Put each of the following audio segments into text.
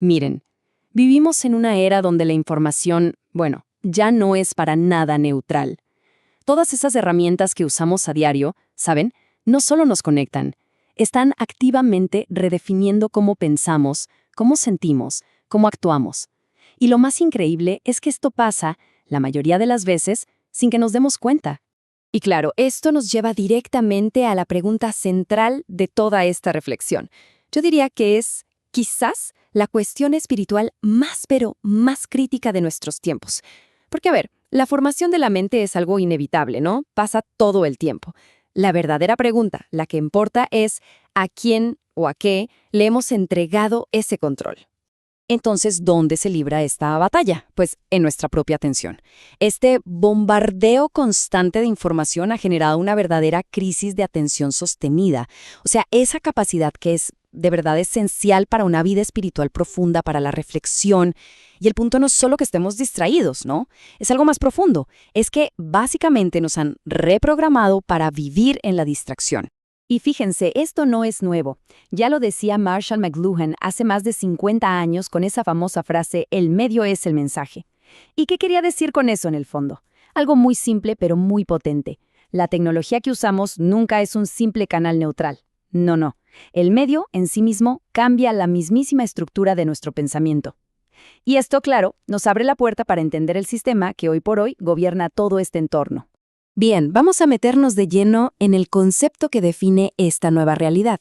Miren, vivimos en una era donde la información, bueno, ya no es para nada neutral. Todas esas herramientas que usamos a diario, ¿saben? No solo nos conectan, están activamente redefiniendo cómo pensamos, cómo sentimos, cómo actuamos. Y lo más increíble es que esto pasa, la mayoría de las veces, sin que nos demos cuenta. Y claro, esto nos lleva directamente a la pregunta central de toda esta reflexión. Yo diría que es, quizás, la cuestión espiritual más pero más crítica de nuestros tiempos. Porque, a ver, la formación de la mente es algo inevitable, ¿no? Pasa todo el tiempo. La verdadera pregunta, la que importa, es ¿a quién o a qué le hemos entregado ese control? Entonces, ¿dónde se libra esta batalla? Pues en nuestra propia atención. Este bombardeo constante de información ha generado una verdadera crisis de atención sostenida. O sea, esa capacidad que es de verdad esencial para una vida espiritual profunda, para la reflexión. Y el punto no es solo que estemos distraídos, ¿no? Es algo más profundo. Es que básicamente nos han reprogramado para vivir en la distracción. Y fíjense, esto no es nuevo. Ya lo decía Marshall McLuhan hace más de 50 años con esa famosa frase, el medio es el mensaje. ¿Y qué quería decir con eso en el fondo? Algo muy simple pero muy potente. La tecnología que usamos nunca es un simple canal neutral. No, no. El medio en sí mismo cambia la mismísima estructura de nuestro pensamiento. Y esto, claro, nos abre la puerta para entender el sistema que hoy por hoy gobierna todo este entorno. Bien, vamos a meternos de lleno en el concepto que define esta nueva realidad.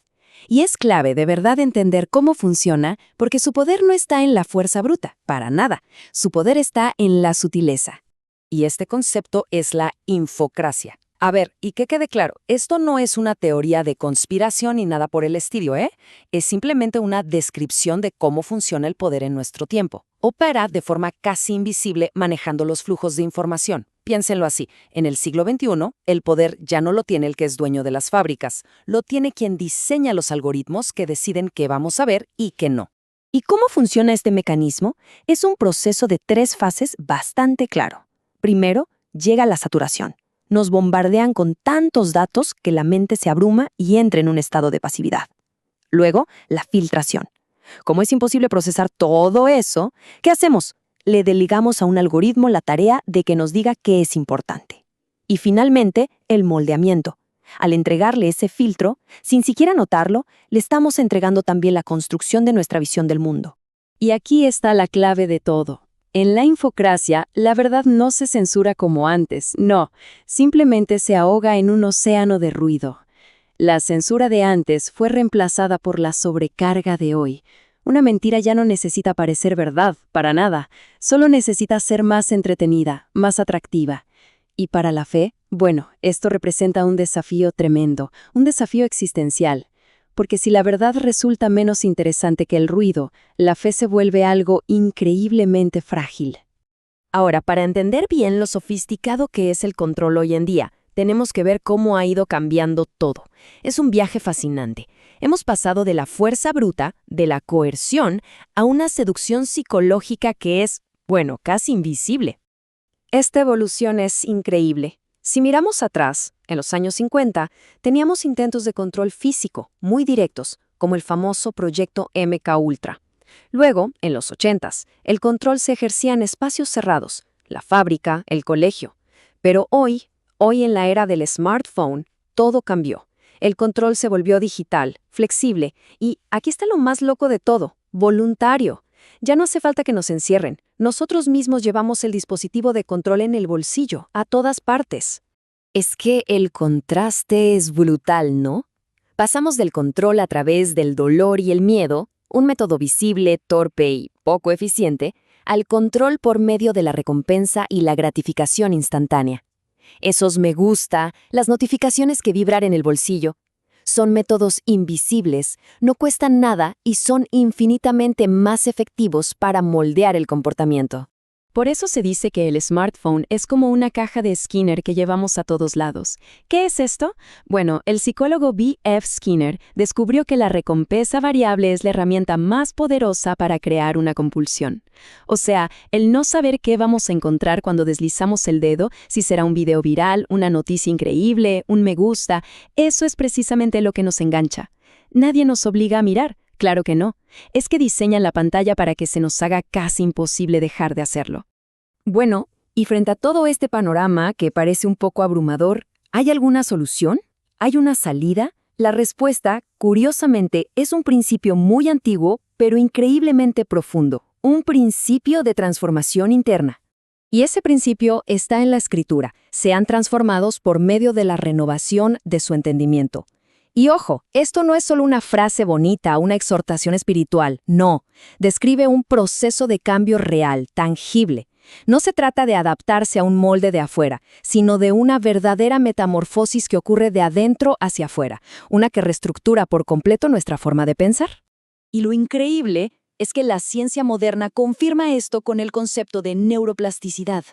Y es clave de verdad entender cómo funciona, porque su poder no está en la fuerza bruta, para nada. Su poder está en la sutileza. Y este concepto es la infocracia. A ver, y que quede claro, esto no es una teoría de conspiración ni nada por el estilo, ¿eh? Es simplemente una descripción de cómo funciona el poder en nuestro tiempo. Opera de forma casi invisible manejando los flujos de información. Piénsenlo así, en el siglo XXI, el poder ya no lo tiene el que es dueño de las fábricas, lo tiene quien diseña los algoritmos que deciden qué vamos a ver y qué no. ¿Y cómo funciona este mecanismo? Es un proceso de 3 fases bastante claro. Primero, llega la saturación. Nos bombardean con tantos datos que la mente se abruma y entra en un estado de pasividad. Luego, la filtración. Como es imposible procesar todo eso, ¿qué hacemos? Le delegamos a un algoritmo la tarea de que nos diga qué es importante. Y finalmente, el moldeamiento. Al entregarle ese filtro, sin siquiera notarlo, le estamos entregando también la construcción de nuestra visión del mundo. Y aquí está la clave de todo. En la infocracia, la verdad no se censura como antes, no, simplemente se ahoga en un océano de ruido. La censura de antes fue reemplazada por la sobrecarga de hoy. Una mentira ya no necesita parecer verdad, para nada, solo necesita ser más entretenida, más atractiva. Y para la fe, bueno, esto representa un desafío tremendo, un desafío existencial. Porque si la verdad resulta menos interesante que el ruido, la fe se vuelve algo increíblemente frágil. Ahora, para entender bien lo sofisticado que es el control hoy en día, tenemos que ver cómo ha ido cambiando todo. Es un viaje fascinante. Hemos pasado de la fuerza bruta, de la coerción, a una seducción psicológica que es, bueno, casi invisible. Esta evolución es increíble. Si miramos atrás, en los años 50, teníamos intentos de control físico muy directos, como el famoso proyecto MK Ultra. Luego, en los 80s, el control se ejercía en espacios cerrados, la fábrica, el colegio. Pero hoy en la era del smartphone, todo cambió. El control se volvió digital, flexible y, aquí está lo más loco de todo, voluntario. Ya no hace falta que nos encierren. Nosotros mismos llevamos el dispositivo de control en el bolsillo, a todas partes. Es que el contraste es brutal, ¿no? Pasamos del control a través del dolor y el miedo, un método visible, torpe y poco eficiente, al control por medio de la recompensa y la gratificación instantánea. Esos me gusta, las notificaciones que vibran en el bolsillo, son métodos invisibles, no cuestan nada y son infinitamente más efectivos para moldear el comportamiento. Por eso se dice que el smartphone es como una caja de Skinner que llevamos a todos lados. ¿Qué es esto? Bueno, el psicólogo B.F. Skinner descubrió que la recompensa variable es la herramienta más poderosa para crear una compulsión. O sea, el no saber qué vamos a encontrar cuando deslizamos el dedo, si será un video viral, una noticia increíble, un me gusta, eso es precisamente lo que nos engancha. Nadie nos obliga a mirar. Claro que no. Es que diseñan la pantalla para que se nos haga casi imposible dejar de hacerlo. Bueno, y frente a todo este panorama que parece un poco abrumador, ¿hay alguna solución? ¿Hay una salida? La respuesta, curiosamente, es un principio muy antiguo, pero increíblemente profundo. Un principio de transformación interna. Y ese principio está en la Escritura. Sean transformados por medio de la renovación de su entendimiento. Y ojo, esto no es solo una frase bonita, una exhortación espiritual, no. Describe un proceso de cambio real, tangible. No se trata de adaptarse a un molde de afuera, sino de una verdadera metamorfosis que ocurre de adentro hacia afuera, una que reestructura por completo nuestra forma de pensar. Y lo increíble es que la ciencia moderna confirma esto con el concepto de neuroplasticidad.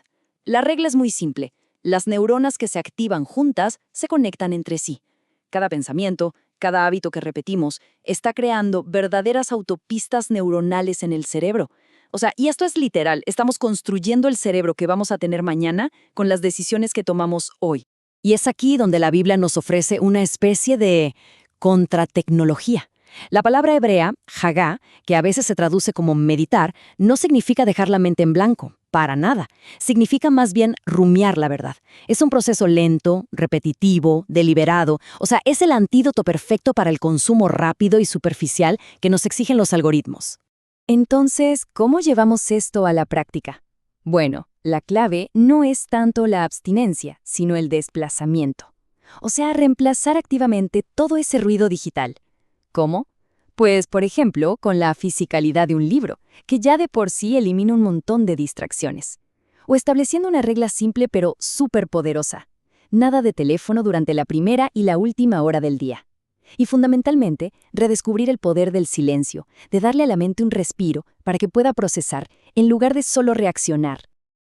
La regla es muy simple. Las neuronas que se activan juntas se conectan entre sí. Cada pensamiento, cada hábito que repetimos, está creando verdaderas autopistas neuronales en el cerebro. O sea, y esto es literal, estamos construyendo el cerebro que vamos a tener mañana con las decisiones que tomamos hoy. Y es aquí donde la Biblia nos ofrece una especie de contratecnología. La palabra hebrea, hagá, que a veces se traduce como meditar, no significa dejar la mente en blanco, para nada. Significa más bien rumiar la verdad. Es un proceso lento, repetitivo, deliberado, o sea, es el antídoto perfecto para el consumo rápido y superficial que nos exigen los algoritmos. Entonces, ¿cómo llevamos esto a la práctica? Bueno, la clave no es tanto la abstinencia, sino el desplazamiento. O sea, reemplazar activamente todo ese ruido digital. ¿Cómo? Pues, por ejemplo, con la fisicalidad de un libro, que ya de por sí elimina un montón de distracciones. O estableciendo una regla simple pero súper poderosa. Nada de teléfono durante la primera y la última hora del día. Y fundamentalmente, redescubrir el poder del silencio, de darle a la mente un respiro para que pueda procesar, en lugar de solo reaccionar.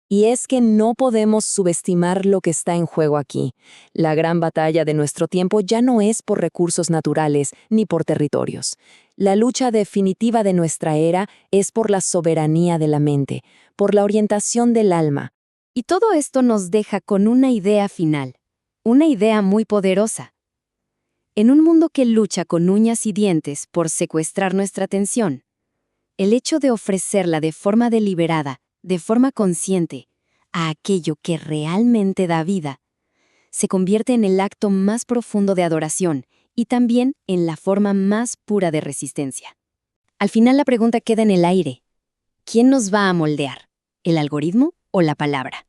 Y es que no podemos subestimar lo que está en juego aquí. La gran batalla de nuestro tiempo ya no es por recursos naturales ni por territorios. La lucha definitiva de nuestra era es por la soberanía de la mente, por la orientación del alma. Y todo esto nos deja con una idea final, una idea muy poderosa. En un mundo que lucha con uñas y dientes por secuestrar nuestra atención, el hecho de ofrecerla de forma deliberada, de forma consciente, a aquello que realmente da vida, se convierte en el acto más profundo de adoración y también en la forma más pura de resistencia. Al final la pregunta queda en el aire. ¿Quién nos va a moldear? ¿El algoritmo o la palabra?